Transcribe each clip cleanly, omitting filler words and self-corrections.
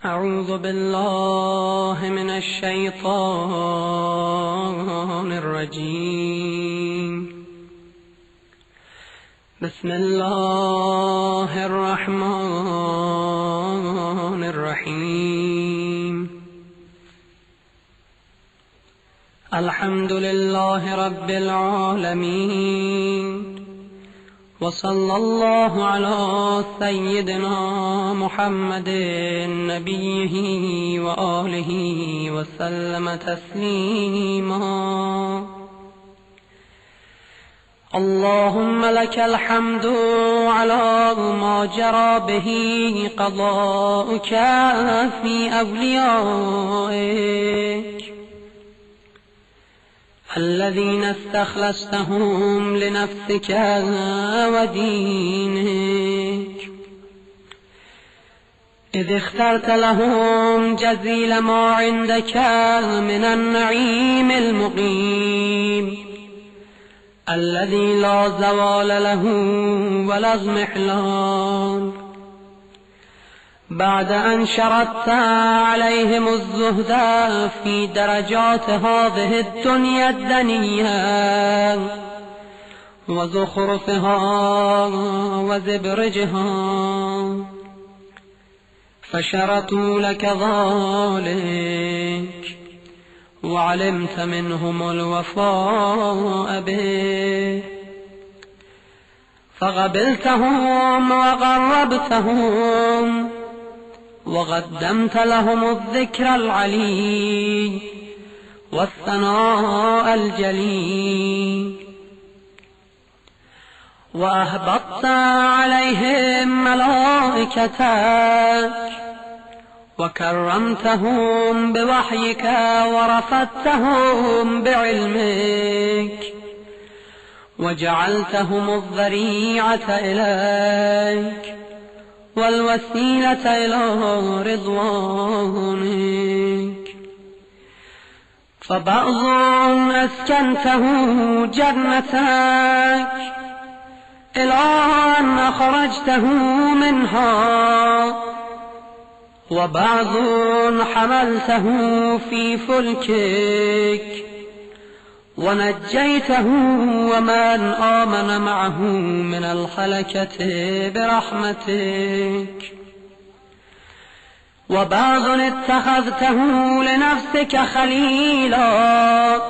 أعوذ بالله من الشيطان الرجيم. بسم الله الرحمن الرحيم. الحمد لله رب العالمين، وصلى الله على سيدنا محمد نبيه وآله وسلم تسليما. اللهم لك الحمد على ما جرى به قضاؤك في أوليائك الذين استخلصتهم لنفسك ودينك، إذ اخترت لهم جزيل ما عندك من النعيم المقيم الذي لا زوال له ولا اضمحلال، بعد أن شرطت عليهم الزهد في درجات هذه الدنيا الدنية وزخرفها وزبرجها، فشرطوا لك ذلك وعلمت منهم الوفاء به، فقبلتهم وقربتهم وقدمت لهم الذكر العلي والثناء الجليل، وأهبطت عليهم ملائكتك وكرمتهم بوحيك ورفدتهم بعلمك وجعلتهم الذريعة إليك والوسيلة إلى رضوانك، فبعض أسكنته جنتك إلى أن أخرجته منها، وبعض حملته في فلكك ونجيته ومن آمن معه من الهلكة برحمتك، وبعض اتخذته لنفسك خليلا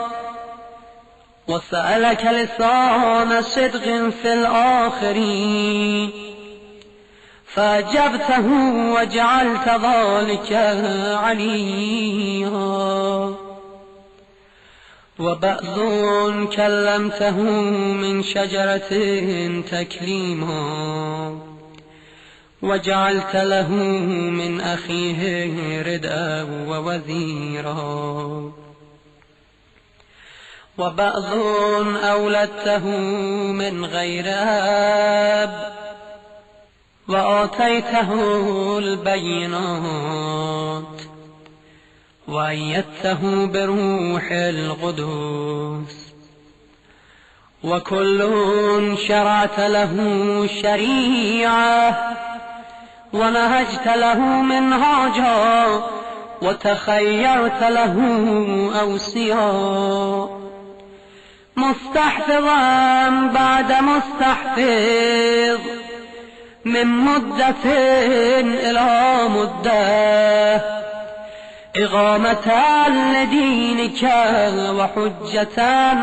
وسألك لسان صدق في الآخرين فأجبته وجعلت ذلك عليا، وبعض كلمته من شجرة تكليما وجعلت له من أخيه ردءا ووزيرا، وبعض أولدته من غير أب وآتيته البينات وأيدته بروح القدس، وكل شرعت له شريعة ونهجت له منهاجا وتخيرت له أوصياء، مستحفظا بعد مستحفظ من مدة إلى مدة، إقامة لدينك وحجة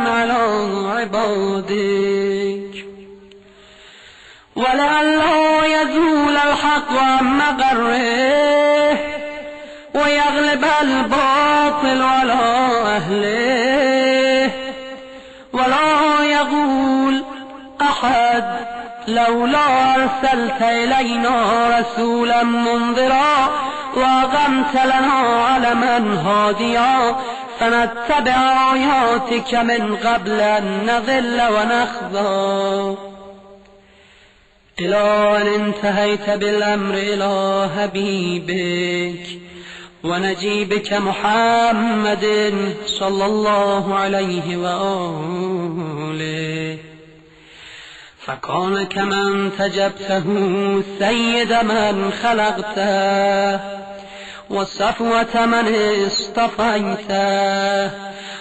على عبادك، ولئلا يزول الحق عن مقره ويغلب الباطل على أهله، ولا يقول أحد لولا أرسلت إلينا رسولا منذرا وأقمت لنا علما هاديا فنتبع آياتك من قبل أن نضل ونخزى، إلى أن انتهيت بالأمر إلى حبيبك ونجيبك محمد صلى الله عليه وآله، فكان كمن تجبته سيد من خلقته وصفوة من اصطفيته،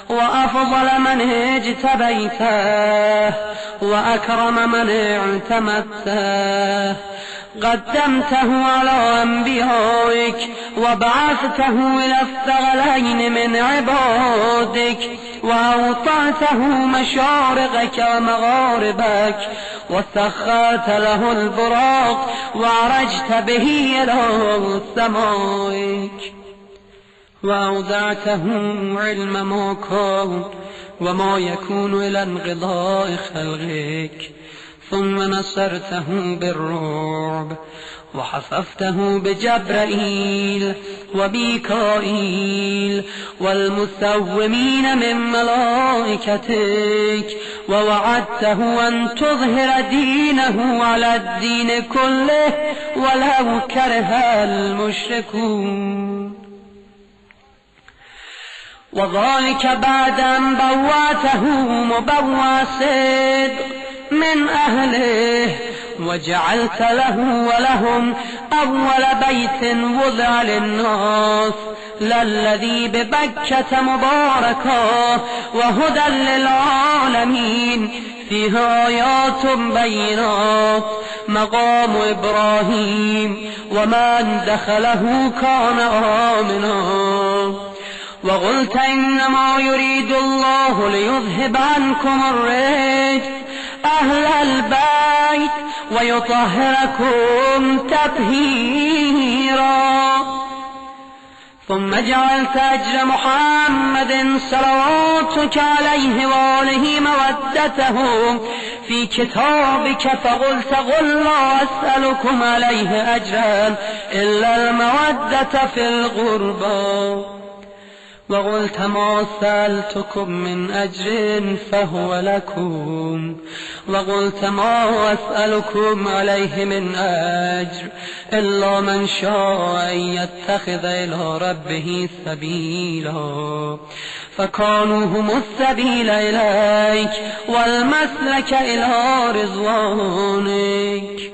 وأفضل من اجتبيته، وأكرم من اعتمدته. قدمته على أنبيائك وبعثته إلى الثقلين من عبادك، وأوطعته مشارقك ومغاربك، وسخرت له البراق وعرجت به إلى سمائك، وأودعته علم ما كان وما يكون إلى انقضاء خلقك، ثم نصرته بالرعب، وحففته بجبرائيل وميكائيل والمسومين من ملائكتك، ووعدته أن تظهر دينه على الدين كله ولو كره المشركون. وذلك بعد أن بواته مبوى صدق من أهله، وجعلت له ولهم أول بيت وضع للناس للذي ببكة مباركا وهدى للعالمين، فيه آيات بينات مقام إبراهيم، ومن دخله كان آمنا. وقلت إنما يريد الله ليذهب عنكم الرجس أهل البيت ويطهركم تطهيرا. ثم جعلت أجر محمد صلواتك عليه وآله مودته في كتابك، فقلت قل لا أسألكم عليه أجرا إلا المودة في القربى. وقلت ما سألتكم من أجر فهو لكم، وقلت ما أسألكم عليه من أجر إلا من شاء أن يتخذ إلى ربه سبيلا، فكانوا هم السبيل إليك والمسلك إلى رضوانك.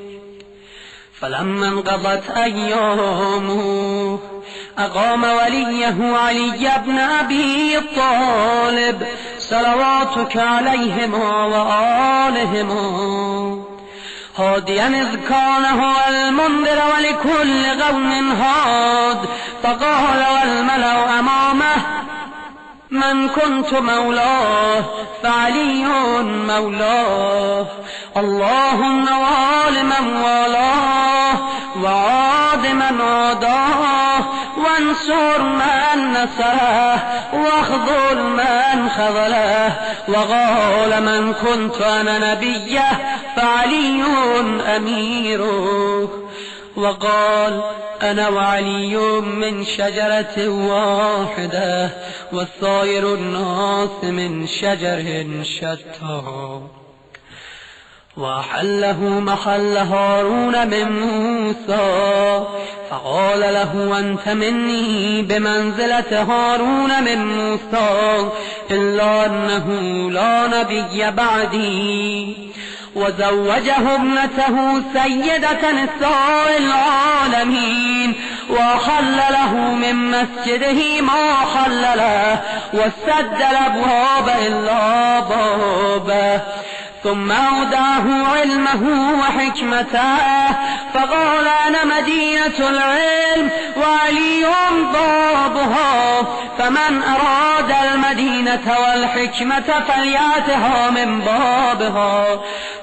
فلما انقضت أيامه أقام وليه علي بن أبي طالب صلواتك عليهما وآلهما هاديا إذ كان هو المنذر ولكل قوم هاد، فقال والملأ أمامه من كنت مولاه فعلي مولاه، اللهم وال من والاه وعاد من عاداه، وانصر من نصره واخذل من خذله. وقال من كنت أنا نبيه فعلي أميره، وقال أنا وعلي من شجرة واحدة والسائر الناس من شجر شتى. وأحله محل هارون من موسى، فقال له أنت مني بمنزلة هارون من موسى، إلا أنه لا نبي بعدي. وزوجه ابنته سيدة نساء العالمين، وحل له من مسجده ما حل له، وسد الأبواب إلا بابه. ثم أودعه علمه وحكمته، فقال أنا مدينة العلم وعلي بابها، فمن أراد المدينة والحكمة فليأتها من بابها.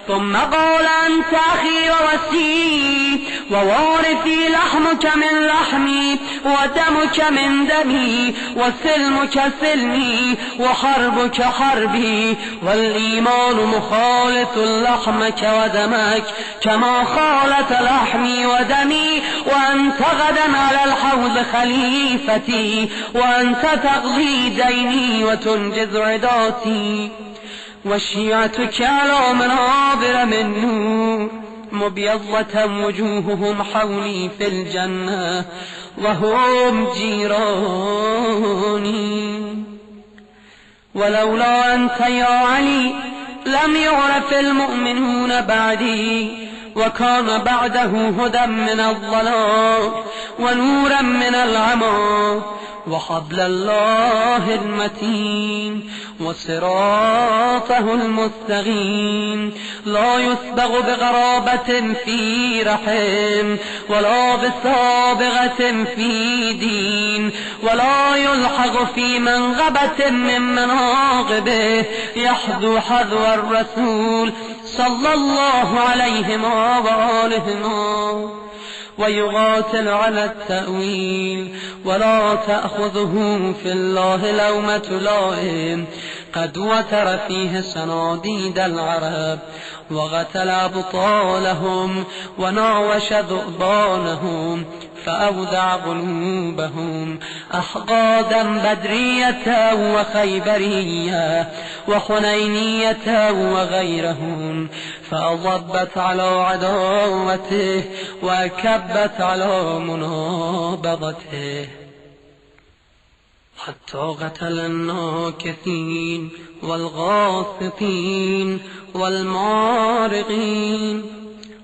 ثم قال أنت أخي ووسيي ووارثي، لحمك من لحمي ودمك من دمي، وسلمك سلمي وحربك حربي، والإيمان مخالط لحمك ودمك كما خالط لحمي ودمي، وأنت غدا على الحوض خليفتي، وأنت تقضي ديني وتنجز عداتي. وشيعتك على منابر من نور مبيضة وجوههم حولي في الجنة وهم جيراني. ولولا أنت يا علي لم يعرف المؤمنون بعدي، وكان بعده هدى من الضلال ونورا من العمى وحبل الله المتين وصراطه المستقيم لا يسبغ بغرابة في رحم ولا بسابغة في دين ولا يلحق في منغبة من مناقبه يحذو حذو الرسول صلى الله عليه وآله ويقاتل على التأويل ولا تأخذه في الله لومة لائم قد وتر فيه صناديد العرب وقتل أبطالهم ونعوش ذؤبانهم فأودع قلوبهم أحقادا بدرية وخيبرية وحنينية وغيرهم فأضبت على عداوته وكبت على منابضته حتى قتل الناكثين والغاصطين والمارقين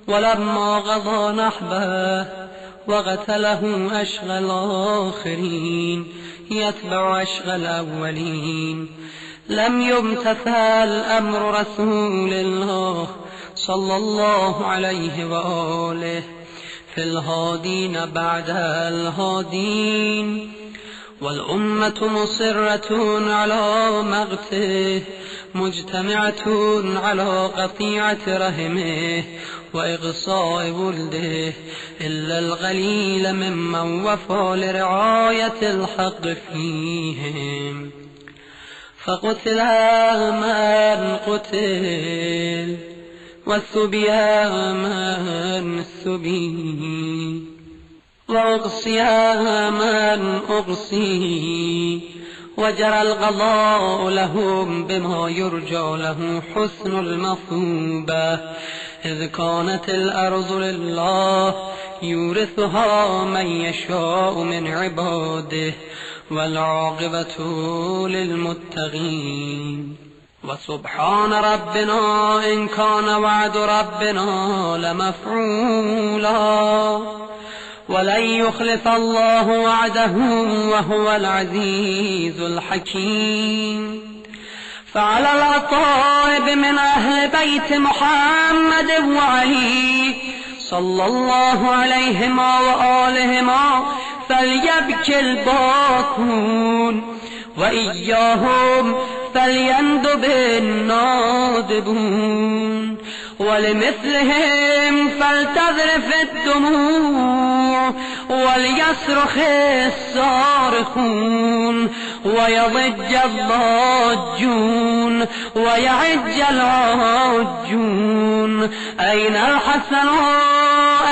ولما قضى نحبه وقتله أشقى الآخرين يتبع أشقى الأولين لم يمتثل أمر رسول الله صلى الله عليه وآله في الهادين بعد الهادين والأمة مصرة على مقته مجتمعة على قطيعة رحمه وإغصاء ولده إلا القليل ممن وفى لرعاية الحق فيهم فقتل من قتل والسبي من سبي وأقصي من أقصي وجرى القضاء لهم بما يرجى له حسن المثوبة إذ كانت الأرض لله يورثها من يشاء من عباده والعاقبة للمتقين وسبحان ربنا إن كان وعد ربنا لمفعولا ولن يخلف الله وعده وهو العزيز الحكيم فعلى الأطائب من أهل بيت محمد وعلي صلى الله عليهما وآلهما فليبكي الباكون وإياهم فليندب النادبون ولمثلهم فلتذرف الدموع وليصرخ الصارخون ويضج الضاجون ويعج العاجون أين الحسن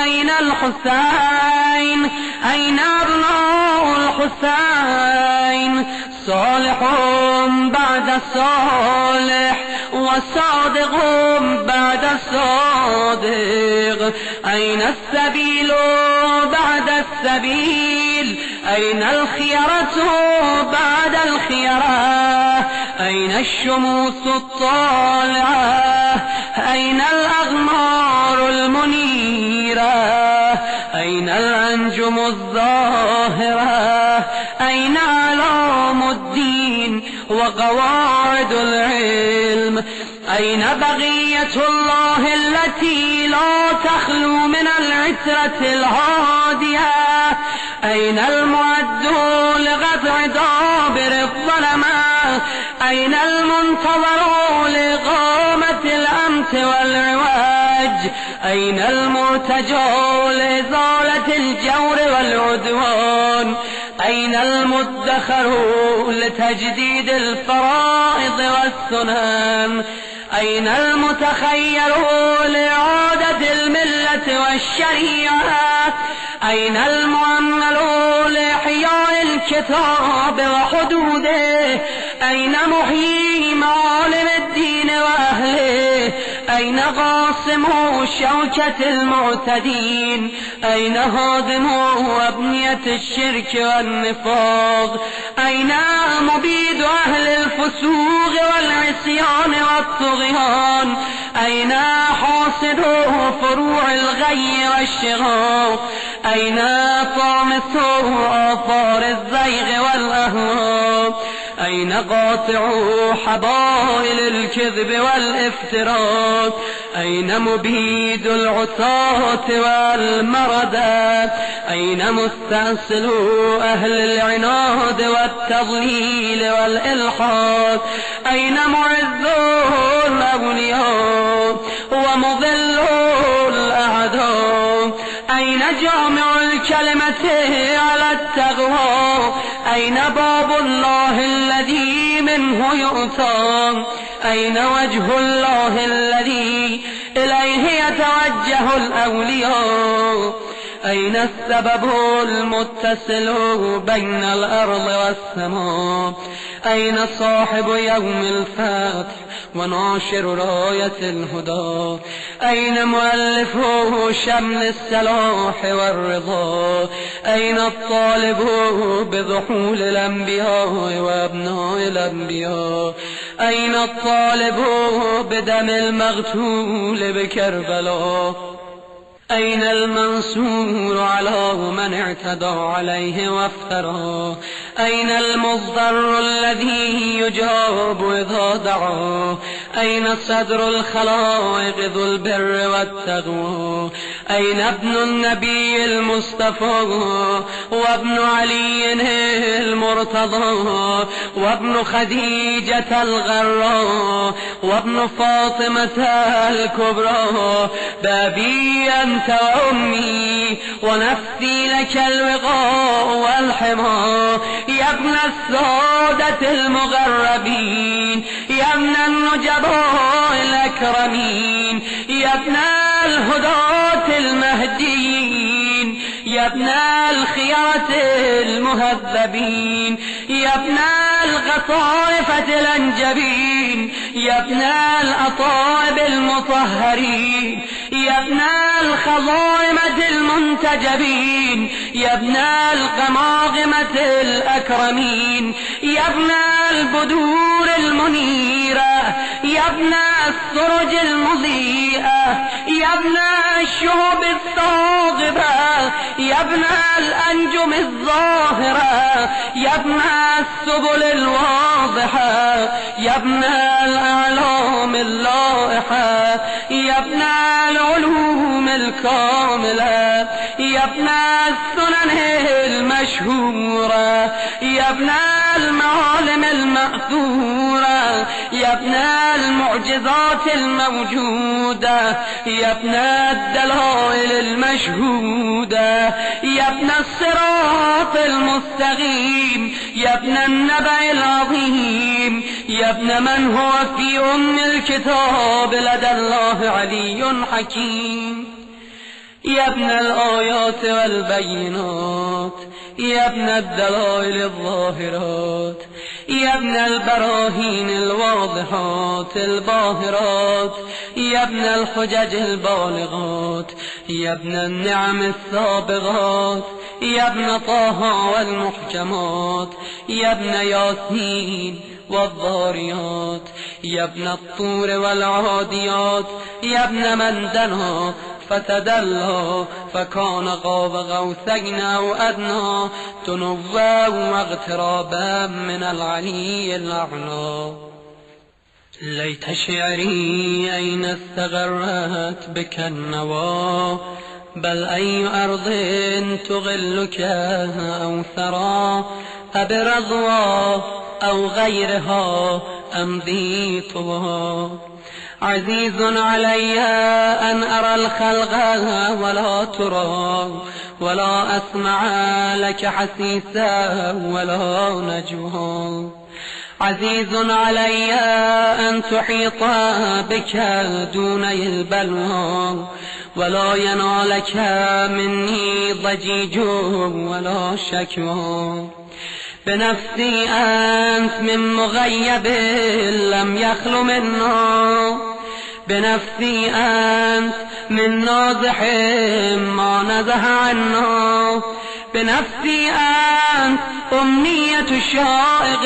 أين الحسين أين أبناء الحسين صالح بعد صالح وصادق بعد صادق أين السبيل بعد السبيل أين الخيرة بعد الخيرة أين الشموس الطالعة أين الأغمار المنيرة أين الأنجم الظاهرة أين علام الدين وقواعد العلم أين بقية الله التي لا تخلو من العترة الهادية أين المعد لقطع دابر الظلمة أين المنتظر لإقامة الأمت والعواج أين المرتجى لإزالة الجور والعدوان أين المدخر لتجديد الفرائض والسنن أين المتخير لإعادة الملة والشريعة أين المؤمل لإحياء الكتاب وحدوده أين محيي معالم الدين وأهله أين قاسم شوكة المعتدين؟ أين هادم أبنية الشرك والنفاق؟ أين مبيد أهل الفسوق والعصيان والطغيان؟ أين حاصد فروع الغي والشغاق؟ أين طامس آثار الزيغ والأهواء؟ أين قاطع حبائل الكذب والافتراء؟ أين مبيد العصاة والمردة؟ أين مستأصل أهل العناد والتضليل والإلحاد؟ أين معز الأولياء ومضل الأعداء؟ أين جامع الكلمة على التقوى؟ أين باب الله الذي منه يؤتى؟ أين وجه الله الذي إليه يتوجه الأولياء؟ أين السبب المتصل بين الأرض والسماء؟ أين صاحب يوم الفتح وناشر راية الهدى؟ أين مؤلف شمل السلاح والرضا؟ أين الطالب بضحول الأنبياء وأبناء الأنبياء؟ أين الطالب بدم المغتول بكربلاء؟ أين المنصور على من اعتدى عليه وافترى؟ أين المضطر الذي يجاب إذا دعا؟ أين صدر الخلائق ذو البر والتقوى؟ أين ابن النبي المصطفى وابن علي المرتضى وابن خديجة الغراء وابن فاطمة الكبرى؟ بابي أنت وأمي ونفسي لك الوقاء والحمى، يا ابن السادة المغربين، يا ابن النجباء الأكرمين، يا ابن الهداة المهديين، يا ابن الخيرة المهذبين، يا ابن القطائفة الأنجبين، يا ابن الأطائب المطهرين، يا ابن الخضائمة المنتجبين، يا ابن القماغمة الأكرمين، يا ابن البدور المنيرة، يا ابن السرج المضيئة، يا ابن الشهب الثاقبة، يا ابن الأنجم الظاهرة، يا ابن السبل الواضحة، يا ابن الأعلام اللائحة، يا ابن العلوم الكاملة، يا ابن السنن المشهورة، يا ابن المعالم المأثورة، يا ابن المعجزات الموجودة، يا ابن الدلائل المشهودة، يا ابن الصراط المستقيم، يا ابن النبأ العظيم، يا ابن من هو في أم الكتاب لدى الله علي حكيم، يا ابن الآيات والبينات، يا ابن الدلائل الظاهرات، يا ابن البراهين الواضحات الباهرات، يا ابن الحجج البالغات، يا ابن النعم السابغات، يا ابن طه والمحكمات، يا ابن ياسين والضاريات، يا ابن الطور والعاديات، يا ابن من دنا فتدلى فكان قاب قوسين أو أدنى تنوى واغترابا من العلي الأعلى. ليت شعري أين استغرت بك النوى، بل أي أرض تغلك أو ثرى، أبرضوى أو غيرها أمضي طوى. عزيز علي أن أرى الخلق ولا ترى، ولا أسمع لك حسيسا ولا نجوى. عزيز علي أن تحيط بك دوني البلوى، ولا ينالك مني ضجيج ولا شكوى. بنفسي أنت من مغيب لم يخل منا، بنفسي أنت من نازح ما نزه عنا، بنفسي أنت أمنية الشائق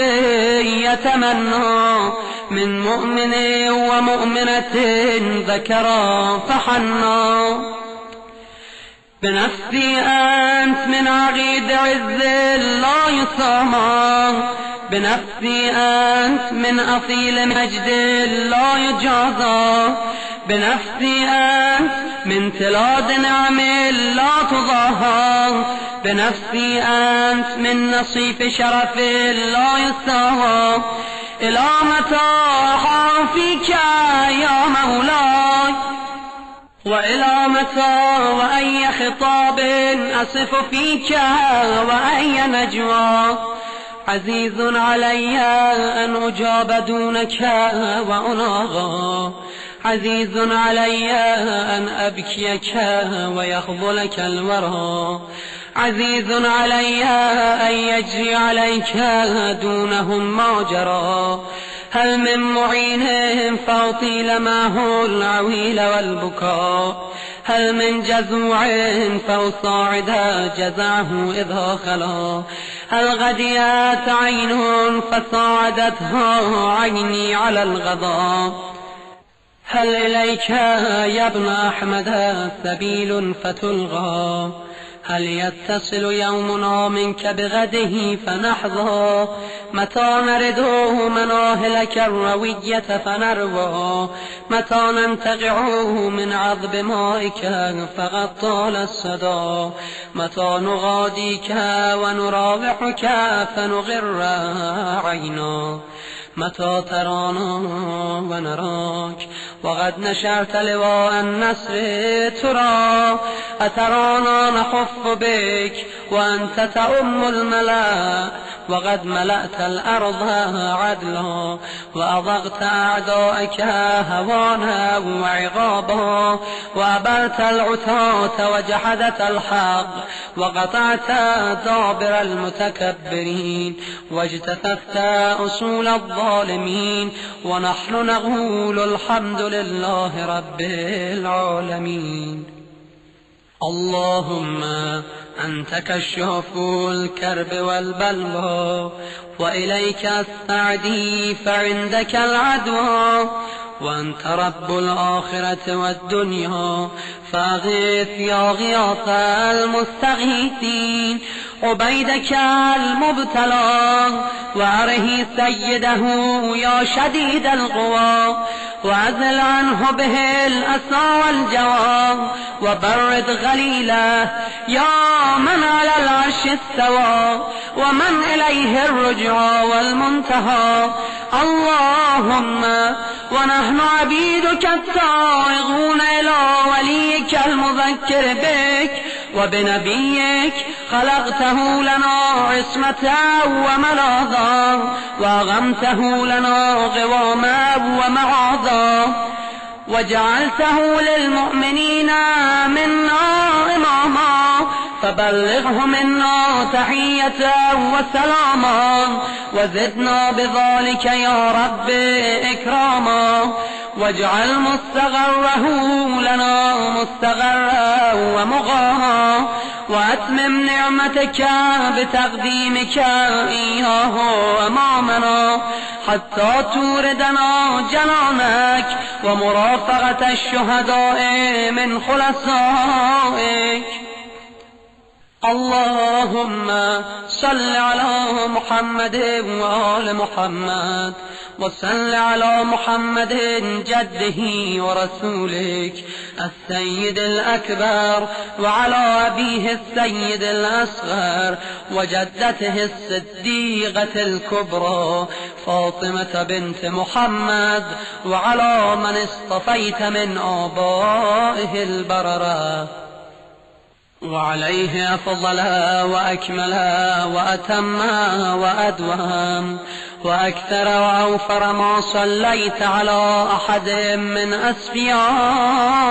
يتمنى، من مؤمن ومؤمنة ذكرا فحنا، بنفسي أنت من عقيد عز لا يصام، بنفسي أنت من أصيل مجد لا يجازى، بنفسي أنت من تلاد نعم لا تضاهى، بنفسي أنت من نصيف شرف لا يستهى، إلى متى أخافيك يا مولاي، وإلى متى وأي خطاب أصف فيك وأي نجوى، عزيز علي أن أجاب دونك وأناغى، عزيز علي أن أبكيك ويخذلك الورى، عزيز علي أن يجري عليك دونهم ما جرى، هل من معين فأطيل معه العويل والبكاء، هل من جزوع فأصاعد جزعه إذا خلا، هل غديت عين فصاعدتها عيني على الغضا، هل إليك يا ابن أحمد سبيل فتلغى، هل يتصل يومنا منك بغده فنحظى، متى نرد مناهلك الروية فنروى، متى ننتقع من عذب مائك فقد طال الصدى، متى نغاديك ونراوحك فنغر عينا، متى ترانا ونراك وقد نشرت لواء النصر ترى، أترانا نخف بك وأنت تؤم الملا، وقد ملأت الأرض عدلا، وأضغت أعدائك هوانا وعقابا، وأبرت العتاة وجحدت الحق، وقطعت دابر المتكبرين، واجتثثت أصول الظالمين، ونحن نقول الحمد لله رب العالمين. اللهم أنت كشاف الكرب والبلوى، وإليك أستعدي فعندك العدوى، وأنت رب الآخرة والدنيا، فأغث يا غياث المستغيثين عبيدك المبتلى، وأره سيده يا شديد القوى، وأزل عنه به الأسى والجوى، وبرد غليله يا من على العرش استوى، ومن إليه الرجوع والمنتهى. اللهم ونحن عبيدك التائهون إلى وليك المذكر بك وبنبيك، خلقته لنا عصمة وملاذا، وأغمته لنا غواما ومعاذا، وجعلته للمؤمنين منا إماما، فبلغه منا تحية وسلاما، وزدنا بذلك يا رب إكراما، واجعل مستغره لنا مستغرا ومغاها، وأتمم نعمتك بتقديمك إياه أمامنا، حتى توردنا جنانك ومرافقة الشهداء من خلصائك. اللهم صل على محمد وآل محمد، وصل على محمد جده ورسولك السيد الأكبر، وعلى أبيه السيد الأصغر، وجدته الصديقة الكبرى فاطمة بنت محمد، وعلى من اصطفيت من آبائه البررة، وعليه أفضل وأكمل وأتم وأدوم وأكثر وأوفر ما صليت على أحد من أسفيائك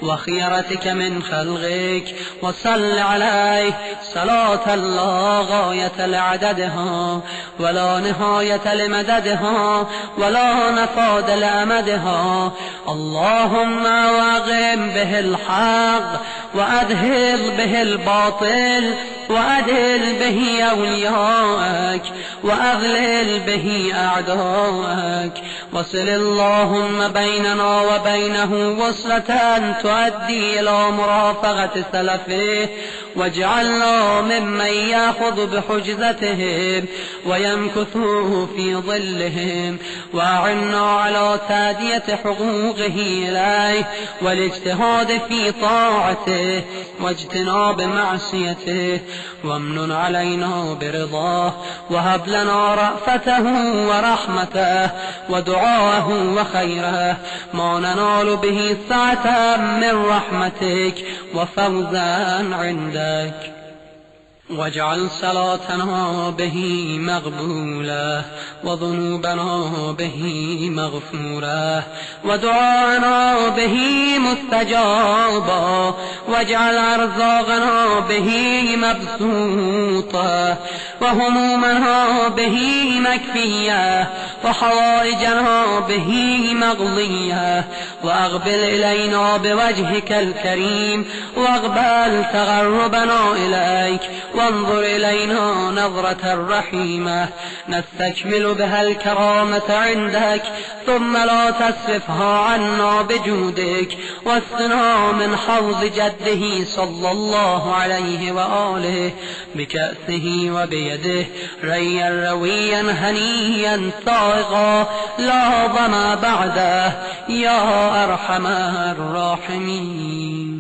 وخيرتك من خلقك، وصل عليه صلاة لا غاية لعددها ولا نهاية لمددها ولا نفاد لأمدها. اللهم واقم به الحق وأذهل به الباطل وأدل به أولياءك وأذلل به أعداءك. وصل اللهم بيننا وبينه وصلة تؤدي إلى مرافقة سلفه، واجعلنا ممن يأخذ بحجزتهم ويمكث في ظلهم، وأعنا على تأدية حقوقه إليه والاجتهاد في طاعته واجتناب معصيته. وامنن علينا برضاه، وهب لنا رأفته ورحمته ودعاءه وخيره، ما ننال به سعة من رحمتك وفوزا عندك. واجعل صلاتنا به مقبولة، وذنوبنا به مغفورة، ودعاءنا به مستجابة، واجعل أرزاقنا به مبسوطة، وهمومنا به مكفية، وحوائجنا به مقضية. وأقبل إلينا بوجهك الكريم، واقبل تقربنا إليك، وانظر إلينا نظرة رحيمة نستكمل بها الكرامة عندك، ثم لا تصرفها عنا بجودك، واسقنا من حوض جده صلى الله عليه وآله بكأسه وبيده ريا رويا هنيا سائغا لا ظما بعده، يا أرحم الراحمين.